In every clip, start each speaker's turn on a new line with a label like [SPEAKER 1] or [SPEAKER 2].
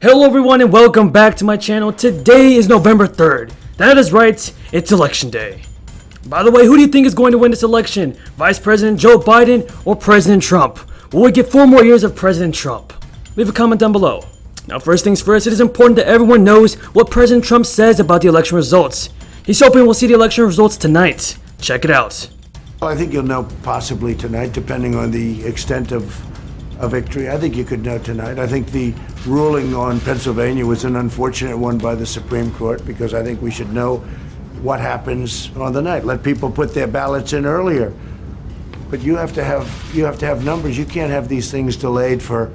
[SPEAKER 1] Hello everyone and welcome back to my channel. Today is November 3rd. That is right, it's election day. By the way, who do you think is going to win this election? Vice President Joe Biden or President Trump? Will we get 4 more years of President Trump? Leave a comment down below. Now first things first, it is important that everyone knows what President Trump says about the election results. He's hoping we'll see the election results tonight. Check it out.
[SPEAKER 2] Well, I think you'll know possibly tonight, depending on the extent of a victory. I think you could know tonight. I think the ruling on Pennsylvania was an unfortunate one by the Supreme Court, because I think we should know what happens on the night. Let people put their ballots in earlier. But you have to have numbers. You can't have these things delayed for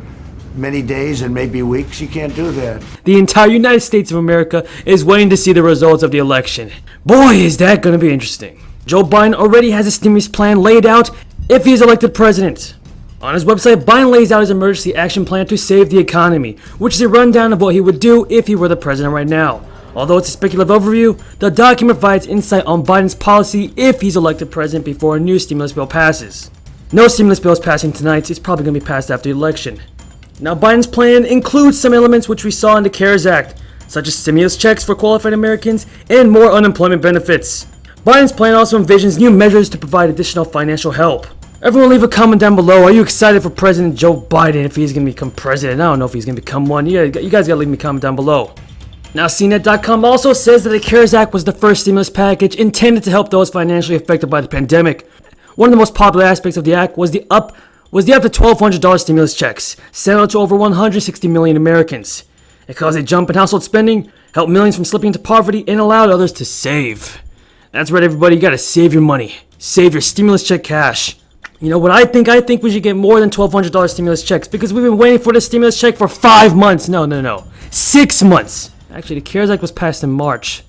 [SPEAKER 2] many days and maybe weeks. You can't do that.
[SPEAKER 1] The entire United States of America is waiting to see the results of the election. Boy, is that going to be interesting. Joe Biden already has a stimulus plan laid out if he is elected president. On his website, Biden lays out his emergency action plan to save the economy, which is a rundown of what he would do if he were the president right now. Although it's a speculative overview, the document provides insight on Biden's policy if he's elected president before a new stimulus bill passes. No stimulus bill is passing tonight. It's probably going to be passed after the election. Now, Biden's plan includes some elements which we saw in the CARES Act, such as stimulus checks for qualified Americans and more unemployment benefits. Biden's plan also envisions new measures to provide additional financial help. Everyone leave a comment down below. Are you excited for President Joe Biden if he's going to become president? I don't know if he's going to become one. You guys got to leave me a comment down below. Now, CNET.com also says that the CARES Act was the first stimulus package intended to help those financially affected by the pandemic. One of the most popular aspects of the act was the up to $1,200 stimulus checks, sent out to over 160 million Americans. It caused a jump in household spending, helped millions from slipping into poverty, and allowed others to save. That's right, everybody. You got to save your money. Save your stimulus check cash. You know what I think? I think we should get more than $1,200 stimulus checks, because we've been waiting for this stimulus check for 5 months. No. 6 months. Actually, the CARES Act was passed in March.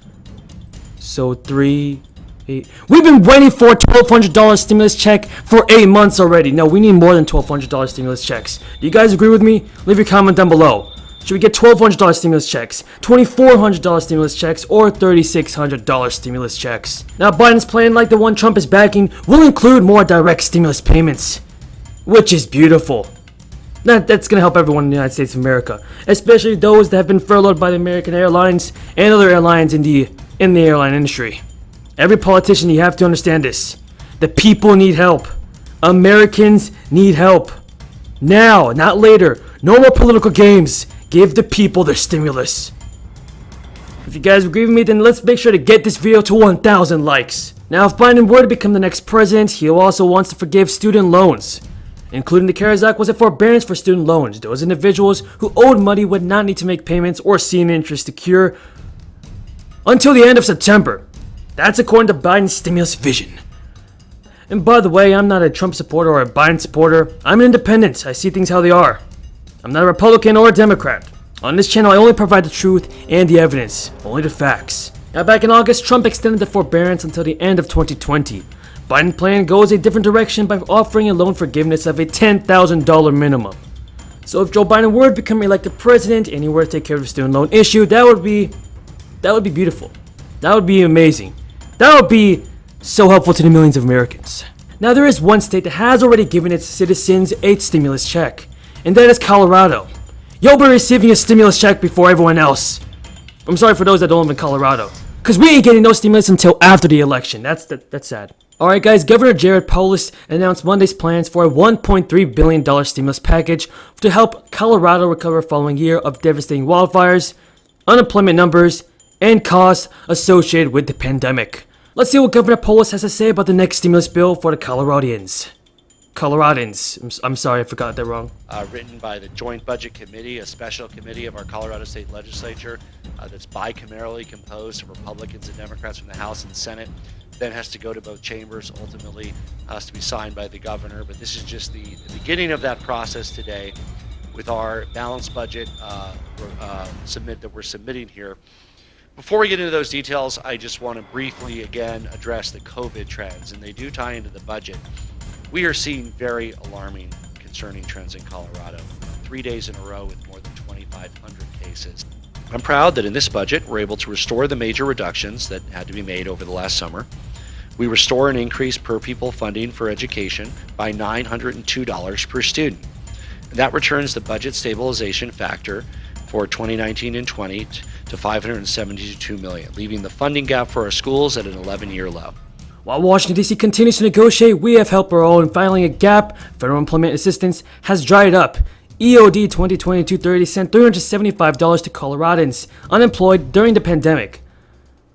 [SPEAKER 1] So 3, 8. We've been waiting for a $1,200 stimulus check for 8 months already. No, we need more than $1,200 stimulus checks. Do you guys agree with me? Leave your comment down below. Should we get $1,200 stimulus checks, $2,400 stimulus checks, or $3,600 stimulus checks? Now, Biden's plan, like the one Trump is backing, will include more direct stimulus payments, which is beautiful. That's going to help everyone in the United States of America, especially those that have been furloughed by the American Airlines and other airlines in the airline industry. Every politician, you have to understand this. The people need help. Americans need help. Now, not later. No more political games. Give the people their stimulus. If you guys agree with me, then let's make sure to get this video to 1,000 likes. Now, if Biden were to become the next president, he also wants to forgive student loans. Including the CARES Act was a forbearance for student loans. Those individuals who owed money would not need to make payments or see an interest to cure until the end of September. That's according to Biden's stimulus vision. And by the way, I'm not a Trump supporter or a Biden supporter. I'm an independent. I see things how they are. I'm not a Republican or a Democrat. On this channel, I only provide the truth and the evidence, only the facts. Now, back in August, Trump extended the forbearance until the end of 2020. Biden's plan goes a different direction by offering a loan forgiveness of a $10,000 minimum. So if Joe Biden were to become elected president and he were to take care of the student loan issue, that would be beautiful. That would be amazing. That would be so helpful to the millions of Americans. Now, there is one state that has already given its citizens a stimulus check, and that is Colorado. You'll be receiving a stimulus check before everyone else. I'm sorry for those that don't live in Colorado, because we ain't getting no stimulus until after the election. That's sad. Alright guys, Governor Jared Polis announced Monday's plans for a $1.3 billion stimulus package to help Colorado recover following a year of devastating wildfires, unemployment numbers, and costs associated with the pandemic. Let's see what Governor Polis has to say about the next stimulus bill for the Coloradans. I'm sorry, I forgot that wrong.
[SPEAKER 3] Written by the Joint Budget Committee, a special committee of our Colorado State Legislature that's bicamerally composed of Republicans and Democrats from the House and the Senate. Then has to go to both chambers, ultimately has to be signed by the governor. But this is just the beginning of that process today with our balanced budget that we're submitting here. Before we get into those details, I just want to briefly again address the COVID trends, and they do tie into the budget. We are seeing very alarming, concerning trends in Colorado. 3 days in a row with more than 2,500 cases. I'm proud that in this budget, we're able to restore the major reductions that had to be made over the last summer. We restore and increase per pupil funding for education by $902 per student. That returns the budget stabilization factor for 2019 and 20 to $572 million, leaving the funding gap for our schools at an 11-year low.
[SPEAKER 1] While Washington, D.C. continues to negotiate, we have helped our own. Finally, a gap, federal employment assistance, has dried up. EOD 2020-230 sent $375 to Coloradans unemployed during the pandemic.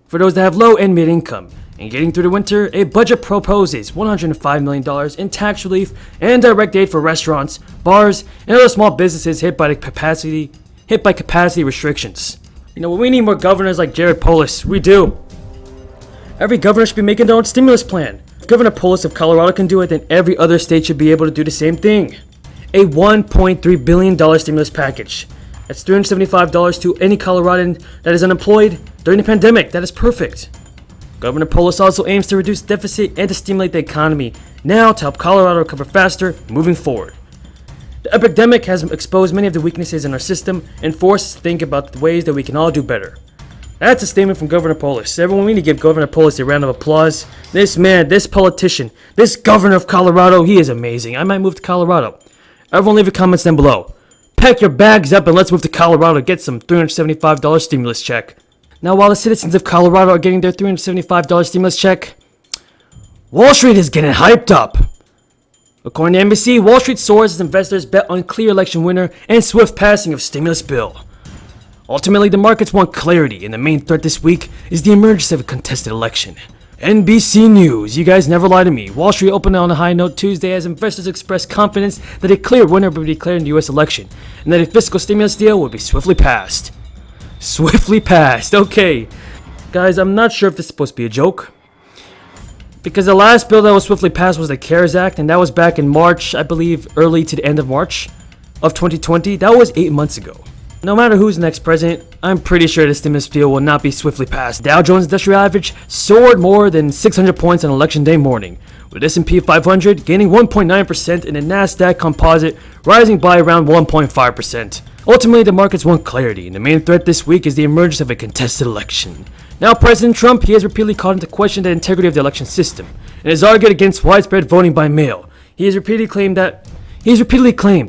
[SPEAKER 1] For those that have low and mid income, and getting through the winter, a budget proposes $105 million in tax relief and direct aid for restaurants, bars, and other small businesses hit by capacity restrictions. You know, we need more governors like Jared Polis. We do. Every governor should be making their own stimulus plan. If Governor Polis of Colorado can do it, then every other state should be able to do the same thing. A $1.3 billion stimulus package. That's $375 to any Coloradan that is unemployed during the pandemic. That is perfect. Governor Polis also aims to reduce deficit and to stimulate the economy now to help Colorado recover faster moving forward. The epidemic has exposed many of the weaknesses in our system and forced us to think about the ways that we can all do better. That's a statement from Governor Polis. Everyone, we need to give Governor Polis a round of applause. This man, this politician, this governor of Colorado, he is amazing. I might move to Colorado. Everyone leave your comments down below. Pack your bags up and let's move to Colorado to get some $375 stimulus check. Now, while the citizens of Colorado are getting their $375 stimulus check, Wall Street is getting hyped up. According to NBC, Wall Street soars as investors bet on clear election winner and swift passing of stimulus bill. Ultimately, the markets want clarity, and the main threat this week is the emergence of a contested election. NBC News, you guys never lie to me. Wall Street opened on a high note Tuesday as investors expressed confidence that a clear winner will be declared in the U.S. election, and that a fiscal stimulus deal will be swiftly passed. Swiftly passed, okay. Guys, I'm not sure if this is supposed to be a joke, because the last bill that was swiftly passed was the CARES Act, and that was back in March, I believe, early to the end of March of 2020. That was 8 months ago. No matter who's next president, I'm pretty sure the stimulus deal will not be swiftly passed. Dow Jones Industrial Average soared more than 600 points on Election Day morning, with S&P 500 gaining 1.9% and the Nasdaq Composite rising by around 1.5%. Ultimately, the markets want clarity, and the main threat this week is the emergence of a contested election. Now, President Trump, he has repeatedly called into question the integrity of the election system, and has argued against widespread voting by mail. He has repeatedly claimed,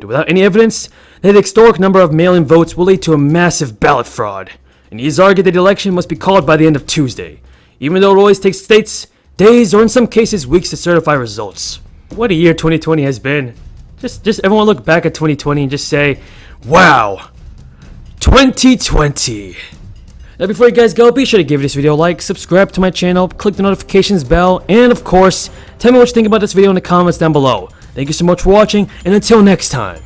[SPEAKER 1] without any evidence, that the historic number of mail-in votes will lead to a massive ballot fraud. And he has argued that the election must be called by the end of Tuesday, even though it always takes states days or in some cases weeks to certify results. What a year 2020 has been. Just everyone look back at 2020 and just say, wow, 2020. Now before you guys go, be sure to give this video a like, subscribe to my channel, click the notifications bell, and of course, tell me what you think about this video in the comments down below. Thank you so much for watching, and until next time.